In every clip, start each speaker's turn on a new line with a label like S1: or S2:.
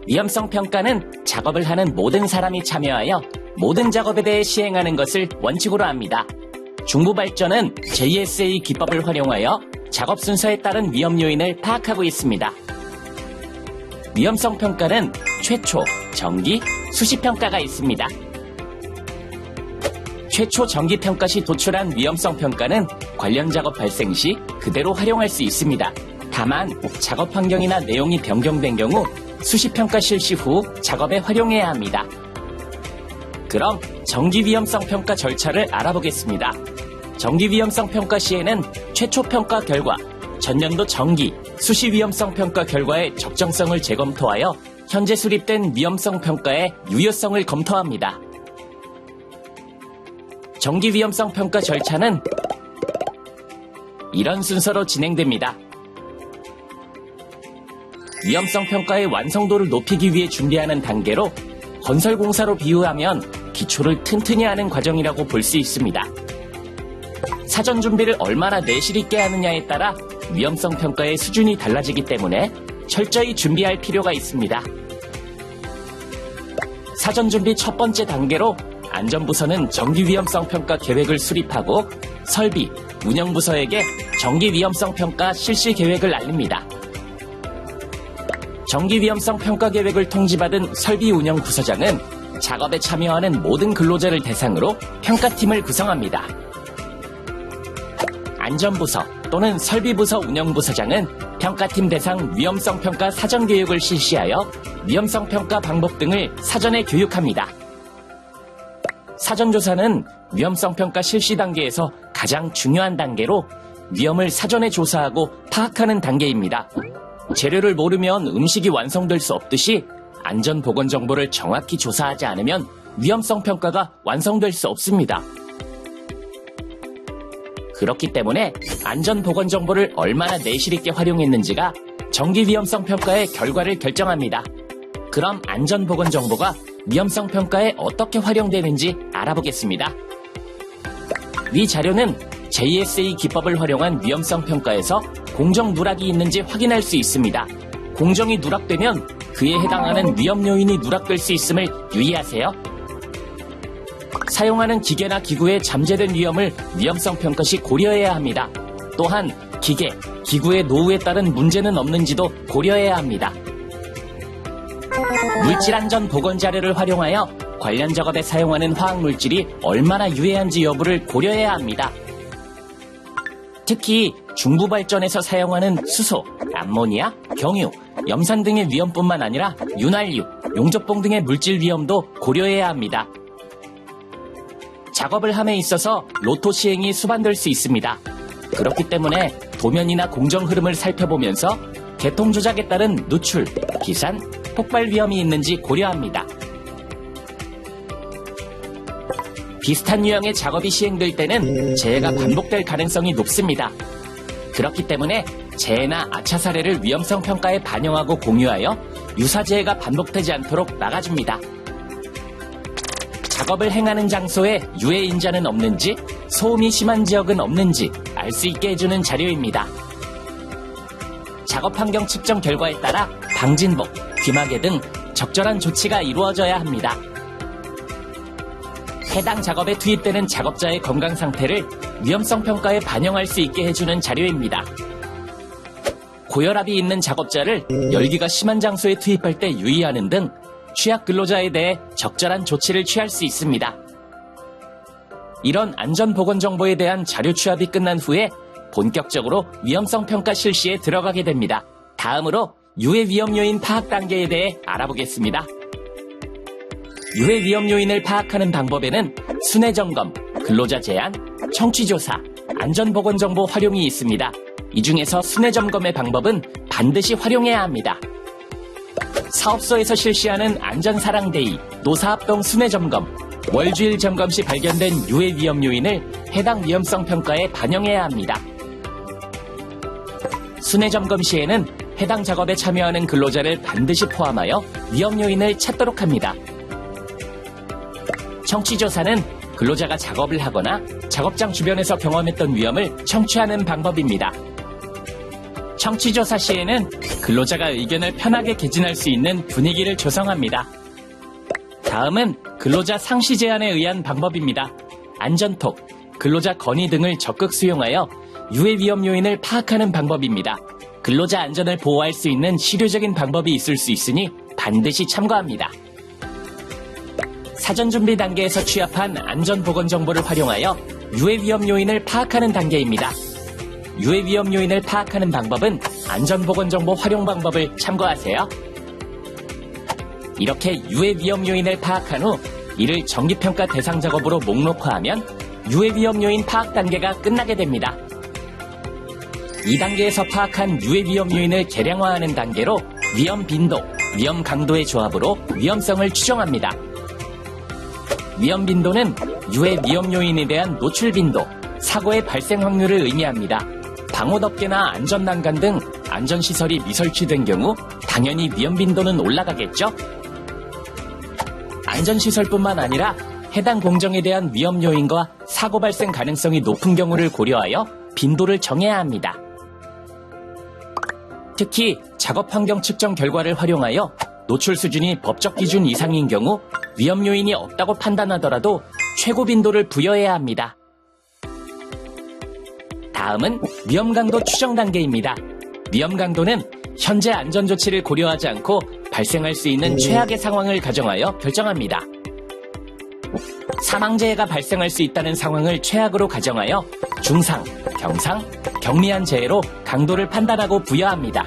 S1: 위험성 평가는 작업을 하는 모든 사람이 참여하여 모든 작업에 대해 시행하는 것을 원칙으로 합니다. 중부발전은 JSA 기법을 활용하여 작업 순서에 따른 위험 요인을 파악하고 있습니다. 위험성 평가는 최초, 정기, 수시 평가가 있습니다. 최초 정기 평가 시 도출한 위험성 평가는 관련 작업 발생 시 그대로 활용할 수 있습니다. 다만 작업 환경이나 내용이 변경된 경우 수시 평가 실시 후 작업에 활용해야 합니다. 그럼 정기 위험성 평가 절차를 알아보겠습니다. 정기 위험성 평가 시에는 최초 평가 결과, 전년도 정기, 수시 위험성 평가 결과의 적정성을 재검토하여 현재 수립된 위험성 평가의 유효성을 검토합니다. 정기 위험성 평가 절차는 이런 순서로 진행됩니다. 위험성 평가의 완성도를 높이기 위해 준비하는 단계로 건설공사로 비유하면 기초를 튼튼히 하는 과정이라고 볼 수 있습니다. 사전 준비를 얼마나 내실 있게 하느냐에 따라 위험성 평가의 수준이 달라지기 때문에 철저히 준비할 필요가 있습니다. 사전 준비 첫 번째 단계로 안전부서는 정기 위험성 평가 계획을 수립하고 설비, 운영부서에게 정기 위험성 평가 실시 계획을 알립니다. 정기 위험성 평가 계획을 통지받은 설비 운영 부서장은 작업에 참여하는 모든 근로자를 대상으로 평가팀을 구성합니다. 안전부서 또는 설비부서 운영부서장은 평가팀 대상 위험성 평가 사전 교육을 실시하여 위험성 평가 방법 등을 사전에 교육합니다. 사전조사는 위험성 평가 실시 단계에서 가장 중요한 단계로 위험을 사전에 조사하고 파악하는 단계입니다. 재료를 모르면 음식이 완성될 수 없듯이 안전보건 정보를 정확히 조사하지 않으면 위험성 평가가 완성될 수 없습니다. 그렇기 때문에 안전보건 정보를 얼마나 내실 있게 활용했는지가 정기 위험성 평가의 결과를 결정합니다. 그럼 안전보건 정보가 위험성 평가에 어떻게 활용되는지 알아보겠습니다. 위 자료는 JSA 기법을 활용한 위험성 평가에서 공정 누락이 있는지 확인할 수 있습니다. 공정이 누락되면 그에 해당하는 위험 요인이 누락될 수 있음을 유의하세요. 사용하는 기계나 기구에 잠재된 위험을 위험성 평가 시 고려해야 합니다. 또한 기계, 기구의 노후에 따른 문제는 없는지도 고려해야 합니다. 물질안전 보건 자료를 활용하여 관련 작업에 사용하는 화학물질이 얼마나 유해한지 여부를 고려해야 합니다. 특히 중부발전에서 사용하는 수소, 암모니아, 경유, 염산 등의 위험뿐만 아니라 윤활유, 용접봉 등의 물질 위험도 고려해야 합니다. 작업을 함에 있어서 로토 시행이 수반될 수 있습니다. 그렇기 때문에 도면이나 공정 흐름을 살펴보면서 개통 조작에 따른 누출, 기산, 폭발 위험이 있는지 고려합니다. 비슷한 유형의 작업이 시행될 때는 재해가 반복될 가능성이 높습니다. 그렇기 때문에 재해나 아차 사례를 위험성 평가에 반영하고 공유하여 유사 재해가 반복되지 않도록 막아줍니다. 작업을 행하는 장소에 유해 인자는 없는지, 소음이 심한 지역은 없는지 알 수 있게 해주는 자료입니다. 작업 환경 측정 결과에 따라 방진복, 귀마개 등 적절한 조치가 이루어져야 합니다. 해당 작업에 투입되는 작업자의 건강 상태를 위험성 평가에 반영할 수 있게 해주는 자료입니다. 고혈압이 있는 작업자를 열기가 심한 장소에 투입할 때 유의하는 등 취약 근로자에 대해 적절한 조치를 취할 수 있습니다. 이런 안전보건 정보에 대한 자료 취합이 끝난 후에 본격적으로 위험성 평가 실시에 들어가게 됩니다. 다음으로 유해 위험 요인 파악 단계에 대해 알아보겠습니다. 유해 위험 요인을 파악하는 방법에는 순회 점검, 근로자 제한, 청취 조사, 안전보건 정보 활용이 있습니다. 이 중에서 순회 점검의 방법은 반드시 활용해야 합니다. 사업소에서 실시하는 안전사랑데이, 노사합동 순회 점검, 월주일 점검 시 발견된 유해 위험 요인을 해당 위험성 평가에 반영해야 합니다. 순회 점검 시에는 해당 작업에 참여하는 근로자를 반드시 포함하여 위험 요인을 찾도록 합니다. 청취조사는 근로자가 작업을 하거나 작업장 주변에서 경험했던 위험을 청취하는 방법입니다. 청취조사 시에는 근로자가 의견을 편하게 개진할 수 있는 분위기를 조성합니다. 다음은 근로자 상시 제한에 의한 방법입니다. 안전톡, 근로자 건의 등을 적극 수용하여 유해 위험 요인을 파악하는 방법입니다. 근로자 안전을 보호할 수 있는 실효적인 방법이 있을 수 있으니 반드시 참고합니다. 사전 준비 단계에서 취합한 안전보건 정보를 활용하여 유해 위험 요인을 파악하는 단계입니다. 유해 위험 요인을 파악하는 방법은 안전보건 정보 활용 방법을 참고하세요. 이렇게 유해 위험 요인을 파악한 후 이를 정기평가 대상 작업으로 목록화하면 유해 위험 요인 파악 단계가 끝나게 됩니다. 2단계에서 파악한 유해 위험 요인을 계량화하는 단계로 위험 빈도, 위험 강도의 조합으로 위험성을 추정합니다. 위험 빈도는 유해 위험 요인에 대한 노출 빈도, 사고의 발생 확률을 의미합니다. 방호덮개나 안전난간 등 안전시설이 미설치된 경우 당연히 위험 빈도는 올라가겠죠? 안전시설뿐만 아니라 해당 공정에 대한 위험 요인과 사고 발생 가능성이 높은 경우를 고려하여 빈도를 정해야 합니다. 특히 작업 환경 측정 결과를 활용하여 노출 수준이 법적 기준 이상인 경우 위험 요인이 없다고 판단하더라도 최고 빈도를 부여해야 합니다. 다음은 위험 강도 추정 단계입니다. 위험 강도는 현재 안전 조치를 고려하지 않고 발생할 수 있는 최악의 상황을 가정하여 결정합니다. 사망재해가 발생할 수 있다는 상황을 최악으로 가정하여 중상, 경상, 경미한 재해로 강도를 판단하고 부여합니다.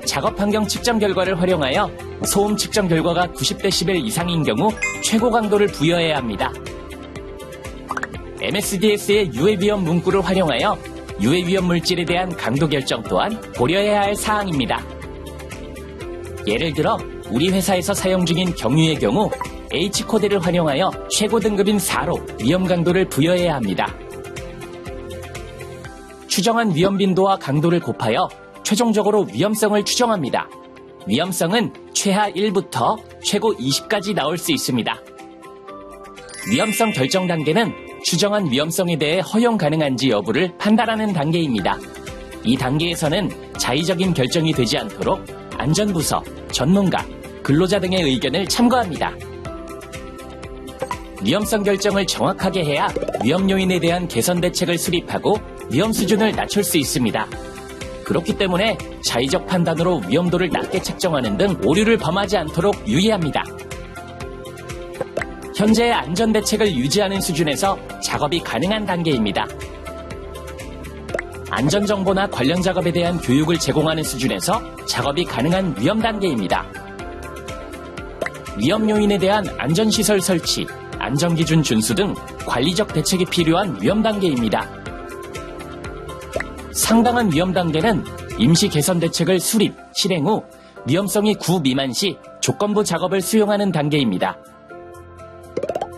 S1: 작업 환경 측정 결과를 활용하여 소음 측정 결과가 90dB 이상인 경우 최고 강도를 부여해야 합니다. MSDS의 유해 위험 문구를 활용하여 유해 위험 물질에 대한 강도 결정 또한 고려해야 할 사항입니다. 예를 들어 우리 회사에서 사용 중인 경유의 경우 H코드를 활용하여 최고 등급인 4로 위험 강도를 부여해야 합니다. 추정한 위험 빈도와 강도를 곱하여 최종적으로 위험성을 추정합니다. 위험성은 최하 1부터 최고 20까지 나올 수 있습니다. 위험성 결정 단계는 추정한 위험성에 대해 허용 가능한지 여부를 판단하는 단계입니다. 이 단계에서는 자의적인 결정이 되지 않도록 안전부서, 전문가, 근로자 등의 의견을 참고합니다. 위험성 결정을 정확하게 해야 위험 요인에 대한 개선 대책을 수립하고 위험 수준을 낮출 수 있습니다. 그렇기 때문에 자의적 판단으로 위험도를 낮게 책정하는 등 오류를 범하지 않도록 유의합니다. 현재의 안전 대책을 유지하는 수준에서 작업이 가능한 단계입니다. 안전정보나 관련 작업에 대한 교육을 제공하는 수준에서 작업이 가능한 위험 단계입니다. 위험 요인에 대한 안전시설 설치, 안전기준 준수 등 관리적 대책이 필요한 위험 단계입니다. 상당한 위험 단계는 임시 개선 대책을 수립, 실행 후 위험성이 9 미만 시 조건부 작업을 수용하는 단계입니다.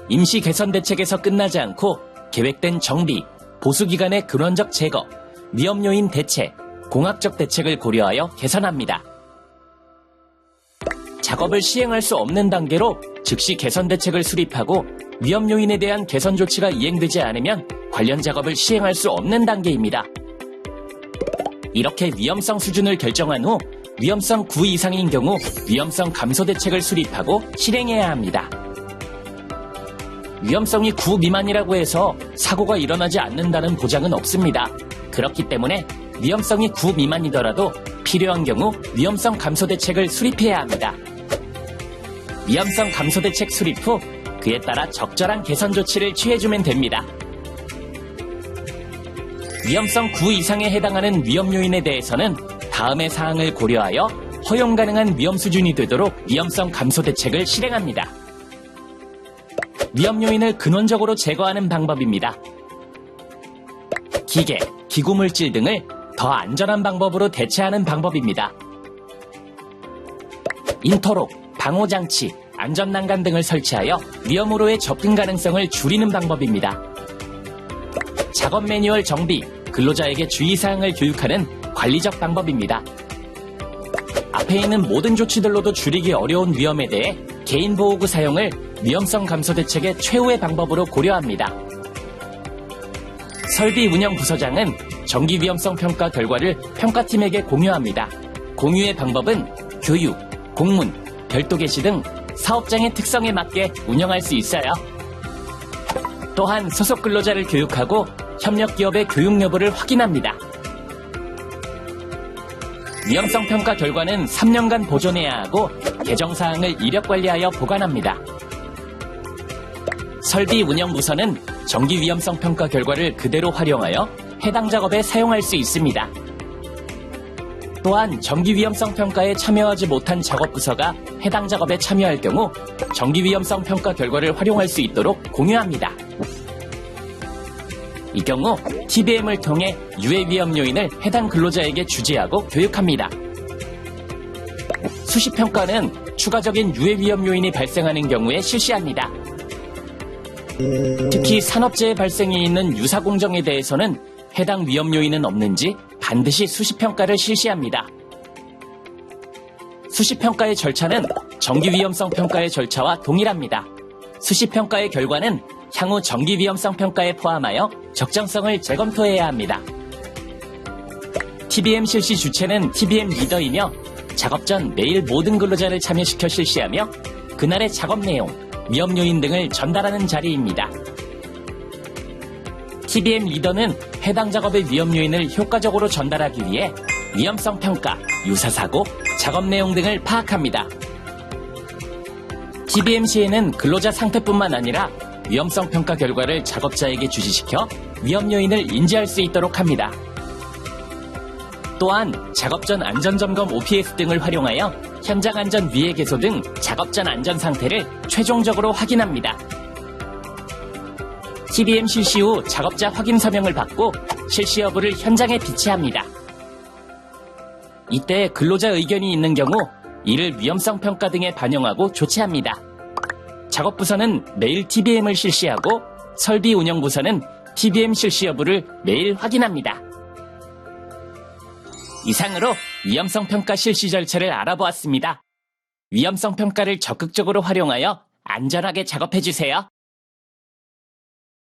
S1: 임시 개선 대책에서 끝나지 않고 계획된 정비, 보수 기간의 근원적 제거, 위험 요인 대체, 공학적 대책을 고려하여 개선합니다. 작업을 시행할 수 없는 단계로 즉시 개선 대책을 수립하고 위험 요인에 대한 개선 조치가 이행되지 않으면 관련 작업을 시행할 수 없는 단계입니다. 이렇게 위험성 수준을 결정한 후 위험성 9 이상인 경우 위험성 감소 대책을 수립하고 실행해야 합니다. 위험성이 9 미만이라고 해서 사고가 일어나지 않는다는 보장은 없습니다. 그렇기 때문에 위험성이 9 미만이더라도 필요한 경우 위험성 감소 대책을 수립해야 합니다. 위험성 감소 대책 수립 후 그에 따라 적절한 개선 조치를 취해주면 됩니다. 위험성 9 이상에 해당하는 위험 요인에 대해서는 다음의 사항을 고려하여 허용 가능한 위험 수준이 되도록 위험성 감소 대책을 실행합니다. 위험 요인을 근원적으로 제거하는 방법입니다. 기계, 기구 물질 등을 더 안전한 방법으로 대체하는 방법입니다. 인터록, 방호장치, 안전난간 등을 설치하여 위험으로의 접근 가능성을 줄이는 방법입니다. 작업 매뉴얼 정비, 근로자에게 주의사항을 교육하는 관리적 방법입니다. 앞에 있는 모든 조치들로도 줄이기 어려운 위험에 대해 개인보호구 사용을 위험성 감소 대책의 최후의 방법으로 고려합니다. 설비 운영 부서장은 정기 위험성 평가 결과를 평가팀에게 공유합니다. 공유의 방법은 교육, 공문, 별도 게시 등 사업장의 특성에 맞게 운영할 수 있어요. 또한 소속 근로자를 교육하고 협력 기업의 교육 여부를 확인합니다. 위험성 평가 결과는 3년간 보존해야 하고 개정사항을 이력 관리하여 보관합니다. 설비 운영 부서는 정기 위험성 평가 결과를 그대로 활용하여 해당 작업에 사용할 수 있습니다. 또한 정기 위험성 평가에 참여하지 못한 작업 부서가 해당 작업에 참여할 경우 정기 위험성 평가 결과를 활용할 수 있도록 공유합니다. 이 경우 TBM을 통해 유해 위험 요인을 해당 근로자에게 주지하고 교육합니다. 수시평가는 추가적인 유해 위험 요인이 발생하는 경우에 실시합니다. 특히 산업재해 발생이 있는 유사 공정에 대해서는 해당 위험 요인은 없는지 반드시 수시평가를 실시합니다. 수시평가의 절차는 정기 위험성 평가의 절차와 동일합니다. 수시평가의 결과는 향후 정기 위험성 평가에 포함하여 적정성을 재검토해야 합니다. TBM 실시 주체는 TBM 리더이며 작업 전 매일 모든 근로자를 참여시켜 실시하며 그날의 작업 내용, 위험 요인 등을 전달하는 자리입니다. TBM 리더는 해당 작업의 위험 요인을 효과적으로 전달하기 위해 위험성 평가, 유사사고, 작업 내용 등을 파악합니다. TBM 시에는 근로자 상태뿐만 아니라 위험성 평가 결과를 작업자에게 주지시켜 위험 요인을 인지할 수 있도록 합니다. 또한 작업 전 안전점검 OPS 등을 활용하여 현장 안전 위해 개소 등 작업 전 안전 상태를 최종적으로 확인합니다. TBM 실시 후 작업자 확인 서명을 받고 실시 여부를 현장에 비치합니다. 이때 근로자 의견이 있는 경우 이를 위험성 평가 등에 반영하고 조치합니다. 작업부서는 매일 TBM을 실시하고 설비 운영부서는 TBM 실시 여부를 매일 확인합니다. 이상으로 위험성 평가 실시 절차를 알아보았습니다. 위험성 평가를 적극적으로 활용하여 안전하게 작업해주세요.